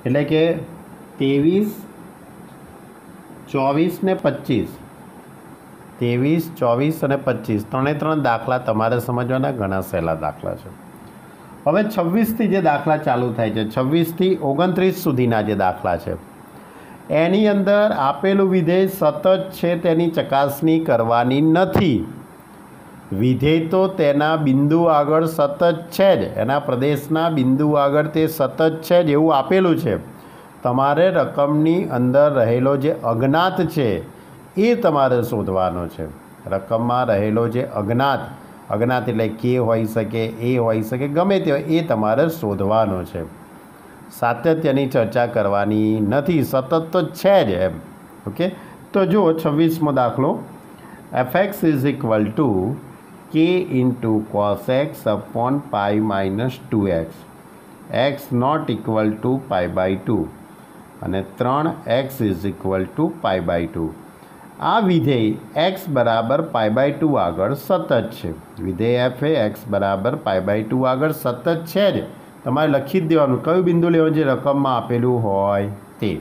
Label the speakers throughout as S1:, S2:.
S1: એટલે કે 23, 24 ને 25, 23, 24 અને 25 ત્રણે ત્રણ દાખલા તમારે સમજવાના, ઘણા સહેલા દાખલા છે. હવે 26થી જે દાખલા ચાલુ થાય છે, 26થી 29 સુધીના જે દાખલા છે, એની અંદર આપેલું વિધેય સતત છે તેની ચકાસણી કરવાની નથી. વિધેય તો તેના બિંદુ આગળ સતત છે જ, એના પ્રદેશના બિંદુ આગળ તે સતત છે જ એવું આપેલું છે. તમારે રકમની અંદર રહેલો જે અજ્ઞાત છે એ તમારે શોધવાનો છે. રકમમાં રહેલો જે અજ્ઞાત એટલે કે હોઈ શકે, એ હોઈ શકે, ગમે તે હોય, એ તમારે શોધવાનો છે. સાતત્યની ચર્ચા કરવાની નથી, સતત તો છે જ એમ. ઓકે, તો જુઓ 26મો દાખલો, fx is equal to k into cos x upon pi minus 2x, x not equal to pi by 2 અને 3x is equal to pi by 2. આ વિધેય x બરાબર પાઈ બાય 2 આગળ સતત છે. વિધેય f એ x બરાબર પાઈ બાય 2 આગળ સતત છે જ. તમારે લખી જ દેવાનું કયું બિંદુ લેવાનું જે રકમમાં આપેલું હોય તે.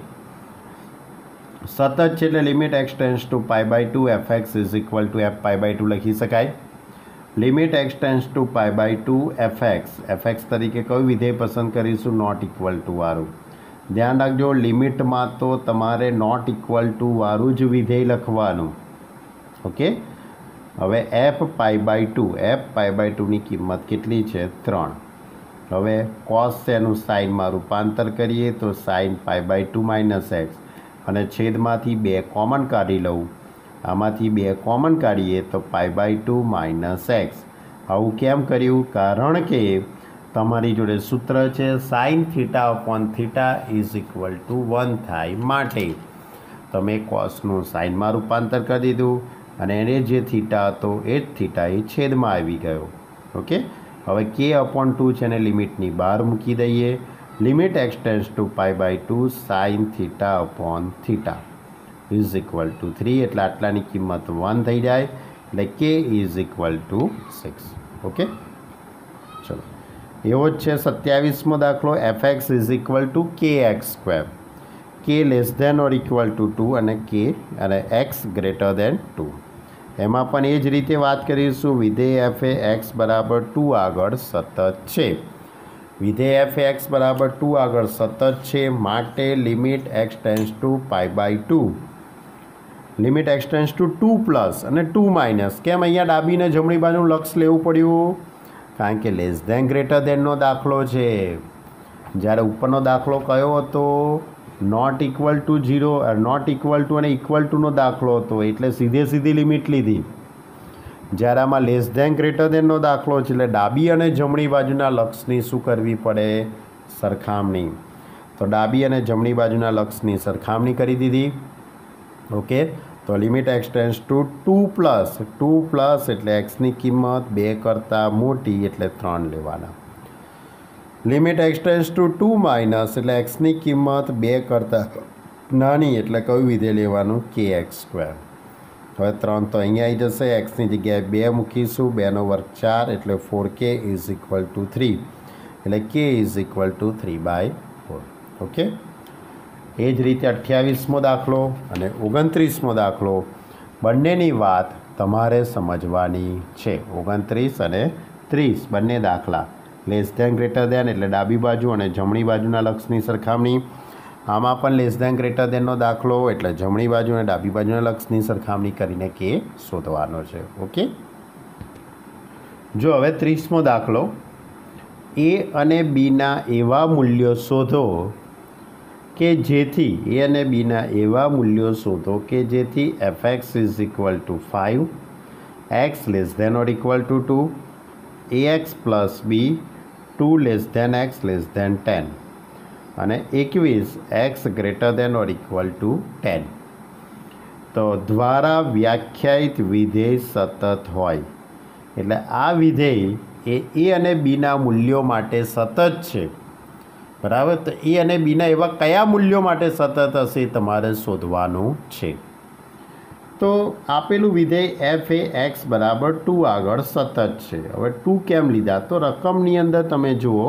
S1: સતત છે એટલે limit x tends to pi by 2 fx is equal to f pi by 2 લખી શકાય. Limit x tends to pi by 2 fx તરીકે કયું વિધેય પસંદ કરીશું? નોટ ઇક્વલ ટુ વાળું. ધ્યાન રાખજો, લિમિટમાં તો તમારે નોટ ઇક્વલ ટુ વાળું જ વિધેય લખવાનું. ઓકે, હવે f પાઈ બાય 2ની કિંમત કેટલી છે? 3. હવે કોસ એનું સાઇનમાં રૂપાંતર કરીએ તો sine pi by 2 minus x, અને છેદમાંથી 2 કોમન કાઢી લઉં. આમાંથી 2 કોમન કાઢીએ તો પાઈ બાય 2 માઇનસ એક્સ. આવું કેમ કર્યું? કારણ કે તમારી જોડે સૂત્ર છે sign theta upon theta is equal two 1 થાય માટે તમે કોસનું સાઇનમાં રૂપાંતર કરી દીધું, અને એને જે થીટા હતો એ જ થીટા એ છેદમાં આવી ગયો. ઓકે, હવે k અપોન 2 છે એને લિમિટની બહાર મૂકી દઈએ. Limit x tends to pi by 2 sine theta upon theta is equal to 3, એટલે આટલાની કિંમત 1 થઈ જાય, એટલે k is equal to 6. Okay, ચલો એવો જ છે 27મો દાખલો, fx is equal to kx², k less than or equal to 2 અને x ગ્રેટર ધેન 2. એમાં પણ એ જ રીતે વાત કરીશું. વિધેય f એ x બરાબર 2 આગળ સતત છે. વિધેય f એ x બરાબર 2 આગળ સતત છે માટે limit x tends to pi by 2, limit x tends to 2 plus અને 2 માઇનસ. કેમ અહીંયા ડાબી ને જમણી બાજુનું લક્ષ લેવું પડ્યું? કારણ કે લેસ ધેન ગ્રેટર ધેનનો દાખલો છે. જ્યારે ઉપરનો દાખલો કયો હતો? Not equal to 0, not equal to અને ઇક્વલ ટુનો દાખલો હતો, એટલે સીધી લિમિટ લીધી. જ્યારે આમાં લેસ ધેન ગ્રેટર ધેનનો દાખલો છે એટલે ડાબી અને જમણી બાજુના લક્ષની શું કરવી પડે? સરખામણી. તો ડાબી અને જમણી બાજુના લક્ષની સરખામણી કરી દીધી. ઓકે, તો limit x tends to 2 plus એટલે xની કિંમત 2 કરતાં મોટી એટલે 3 લેવાના. Limit x tends to 2 minus એટલે xની કિંમત 2 કરતાં નાની એટલે કયું વિધેય લેવાનું? kx². હવે 3 તો અહીંયા આવી જશે, xની જગ્યાએ 2 મૂકીશું, 2 નો વર્ગ 4 એટલે 4k ઇઝ ઇક્વલ ટુ 3, એટલે k is equal to 3/4. Okay, એ જ રીતે 28મો દાખલો અને 29મો દાખલો, બંનેની વાત તમારે સમજવાની છે. 29 અને 30 બંને દાખલા લેસ ધેન ગ્રેટર ધેન એટલે ડાબી બાજુ અને જમણી બાજુના લક્ષની સરખામણી. આમાં પણ લેસ ધેન ગ્રેટર ધેનનો દાખલો એટલે જમણી બાજુ અને ડાબી બાજુના લક્ષની સરખામણી કરીને કે શોધવાનો છે. ઓકે, જો હવે 30મો દાખલો, a અને bના એવા મૂલ્યો શોધો કે જેથી a અને bના એવા મૂલ્યો શોધો કે જેથી fx is equal to 5, x less than or equal to 2, ax plus b 2 less than x less than 10 અને 21 x greater than or equal to 10. તો દ્વારા વ્યાખ્યાયિત વિધેય સતત હોય એટલે આ વિધેય એ a અને bના મૂલ્યો માટે સતત છે. બરાબર, તો a અને bના એવા કયા મૂલ્યો માટે સતત હશે તમારે શોધવાનું છે. તો આપેલું વિધેય f એ x બરાબર 2 આગળ સતત છે. હવે 2 કેમ લીધા? તો રકમની અંદર તમે જુઓ,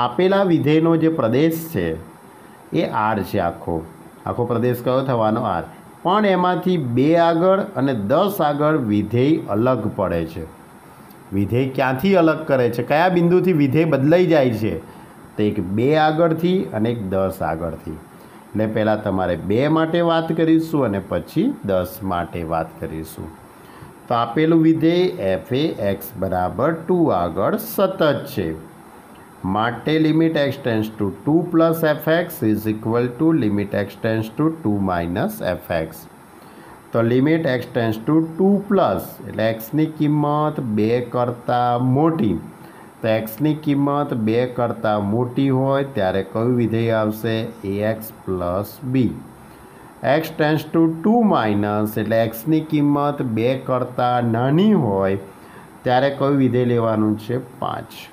S1: આપેલા વિધેયનો જે પ્રદેશ છે એ આર છે, આખો પ્રદેશ કયો થવાનો આર, પણ એમાંથી 2 આગળ અને 10 આગળ વિધેય અલગ પડે છે. વિધેય ક્યાંથી અલગ કરે છે, કયા બિંદુથી વિધેય બદલાઈ જાય છે, તો એક 2 આગળથી અને એક 10 આગળથી. એટલે પહેલાં તમારે 2 માટે વાત કરીશું અને પછી 10 માટે વાત કરીશું. તો આપેલું વિધેય એફ એ એક્સ બરાબર 2 આગળ સતત છે માટે limit x tends to 2 plus f x is equal to limit x tends to 2 minus f x. તો limit x tends to 2 plus એટલે એક્સની કિંમત 2 કરતાં મોટી, તો એક્સની કિંમત 2 કરતાં મોટી હોય ત્યારે કયું વિધેય આવશે, a x plus b. X tends to 2 minus એટલે એક્સની કિંમત 2 કરતાં નાની હોય ત્યારે કયું વિધેય લેવાનું છે, 5.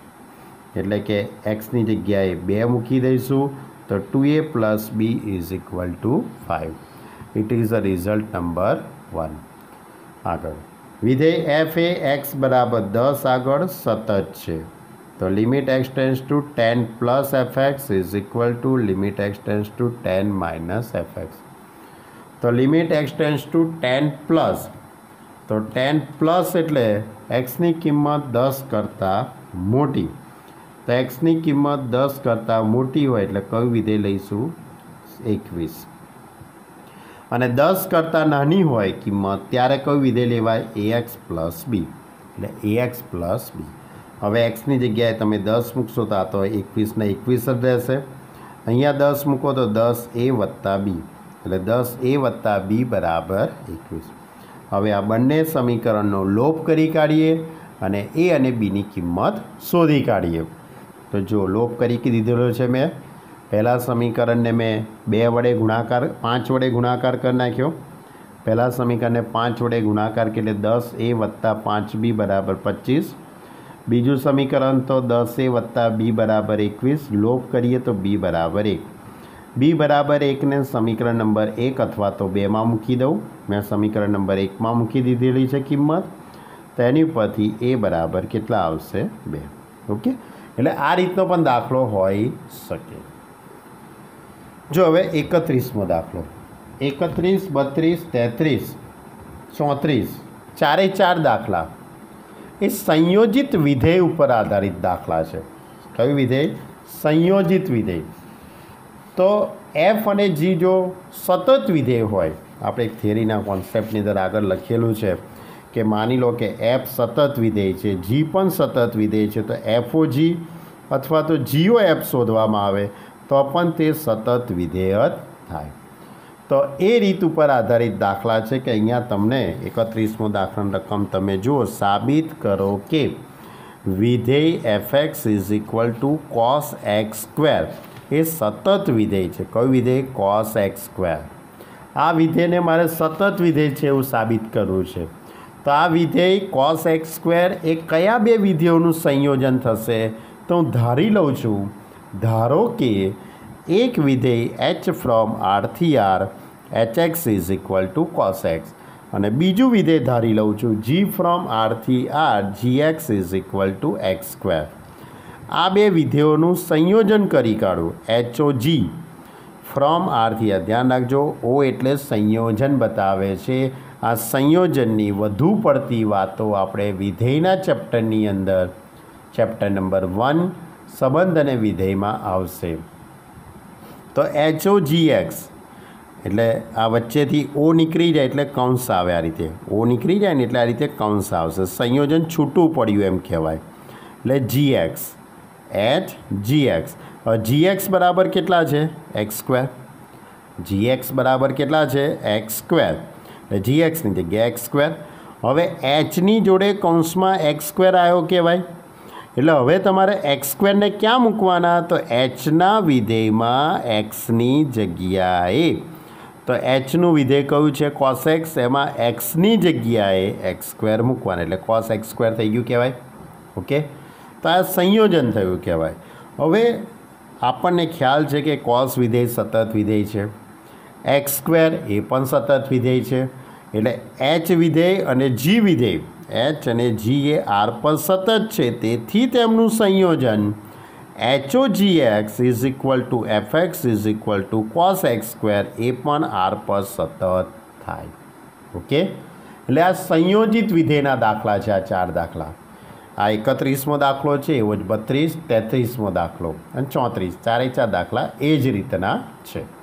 S1: એટલે કે એક્સની જગ્યાએ 2 મૂકી દઈશું તો 2a plus B is equal to 5. It is a result number 1. આગળ વિધેય એફ એ એક્સ બરાબર 10 આગળ સતત છે. તો limit x tends to 10 plus f x is equal to limit x tends to 10 minus f x. તો limit x tends to 10 plus, તો 10 plus એટલે એક્સની કિંમત 10 કરતાં મોટી, તો એક્સની કિંમત 10 કરતાં મોટી હોય એટલે કયું વિધેય લઈશું, 21. અને 10 કરતાં નાની હોય કિંમત ત્યારે કયું વિધેય લેવાય, એ એક્સ પ્લસ બી. એટલે એ એક્સ પ્લસ બી. હવે એક્સની જગ્યાએ તમે 10 મૂકશો તો આ તો 21 ને 21 જ રહેશે. અહીંયા 10 મૂકો તો 10a વત્તા બી, એટલે 10a વત્તા બી બરાબર 21. હવે આ બંને સમીકરણનો લોપ કરી કાઢીએ અને એ અને બીની કિંમત શોધી કાઢીએ. તો જો લોપ કરી દીધેલો છે મેં. પહેલાં સમીકરણને મેં 2 વડે ગુણાકાર 5 વડે ગુણાકાર કરી નાખ્યો. પહેલાં સમીકરણને 5 વડે ગુણાકાર એટલે 10a વત્તા 5b બરાબર 25. બીજું સમીકરણ તો 10a વત્તા બી બરાબર 21. લોપ કરીએ તો બી બરાબર 1. બી બરાબર 1ને સમીકરણ નંબર 1 અથવા તો 2માં મૂકી દઉં. મેં સમીકરણ નંબર 1માં મૂકી દીધેલી છે કિંમત. તો એની ઉપરથી એ બરાબર કેટલા આવશે, 2. ઓકે, એટલે આ રીતનો પણ દાખલો હોઈ શકે. જો હવે 31મો દાખલો, 31, 32, 33, 34, ચારે 4 દાખલા એ સંયોજિત વિધેય ઉપર આધારિત દાખલા છે. કયું વિધેય, સંયોજિત વિધેય. તો એફ અને જી જો સતત વિધેય હોય, આપણે એક થિયરીના કોન્સેપ્ટની અંદર આગળ લખેલું છે કે માની લો કે એફ સતત વિધેય છે, જી પણ સતત વિધેય છે, તો એફઓ જી અથવા તો જીઓ એફ શોધવામાં આવે તો પણ તે સતત વિધેય જ થાય. તો એ રીત ઉપર આધારિત દાખલા છે કે અહીંયા તમને 31મો દાખલાની રકમ તમે જુઓ, સાબિત કરો કે વિધેય f x is equal to cos x square એ સતત વિધેય છે. કયું વિધેય, કોસ એક્સ સ્ક્વેર. આ વિધેયને મારે સતત વિધેય છે એવું સાબિત કરવું છે. તો આ વિધેય કોસ એક્સ સ્ક્વેર એ કયા 2 વિધેયોનું સંયોજન થશે, તો હું ધારી લઉં છું. ધારો કે એક વિધેય એચ ફ્રોમ આરથી R h x is equal to cos x અને બીજું વિધેય ધારી લઉં છું જી ફ્રોમ આરથી R g x is equal to x square. આ 2 વિધેયોનું સંયોજન કરી કાઢું, એચઓ જી ફ્રોમ આરથી આર. ધ્યાન રાખજો, ઓ એટલે સંયોજન બતાવે છે. આ સંયોજનની વધુ પડતી વાતો આપણે વિધેયના ચેપ્ટરની અંદર ચેપ્ટર નંબર 1 સંબંધ અને વિધેયમાં આવશે. તો એચઓ જી એક્સ એટલે આ વચ્ચેથી ઓ નીકળી જાય એટલે કૌંસ આવે. આ રીતે ઓ નીકળી જાય ને એટલે આ રીતે કૌંસ આવશે. સંયોજન છૂટું પડ્યું એમ કહેવાય. એટલે G X H G X. G X બરાબર કેટલા છે, એક્સ સ્ક્વેર. જી એક્સ બરાબર કેટલા છે, એક્સ સ્ક્વેર. એટલે જી એક્સની જગ્યાએ એક્સ સ્ક્વેર. હવે એચની જોડે કૌંસમાં એક્સ સ્ક્વેર આવ્યો કહેવાય. એટલે હવે તમારે એક્સ સ્ક્વેરને ક્યાં મૂકવાના, તો એચના વિધેયમાં એક્સની જગ્યાએ. તો એચનું વિધેય કયું છે, કોસ એક્સ, એમાં એક્સની જગ્યાએ એક્સ સ્ક્વેર મૂકવાના એટલે કોસ એક્સ સ્ક્વેર થઈ ગયું કહેવાય. ઓકે, તો આ સંયોજન થયું કહેવાય. હવે આપણને ખ્યાલ છે કે કોસ વિધેય સતત વિધેય છે, એક્સ સ્ક્વેર એ પણ સતત વિધેય છે. એટલે એચ વિધેય અને જી વિધેય, એચ અને જી એ આર પર સતત છે, તેથી તેમનું સંયોજન HOGX is equal to FX is equal to cos x square એ પણ R પર સતત થાય. ઓકે, એટલે આ સંયોજિત વિધેયના દાખલા છે. આ 4 દાખલા. આ 31મો દાખલો છે, એવો જ 32, 33મો દાખલો અને 34, ચારે 4 દાખલા એ જ રીતના છે.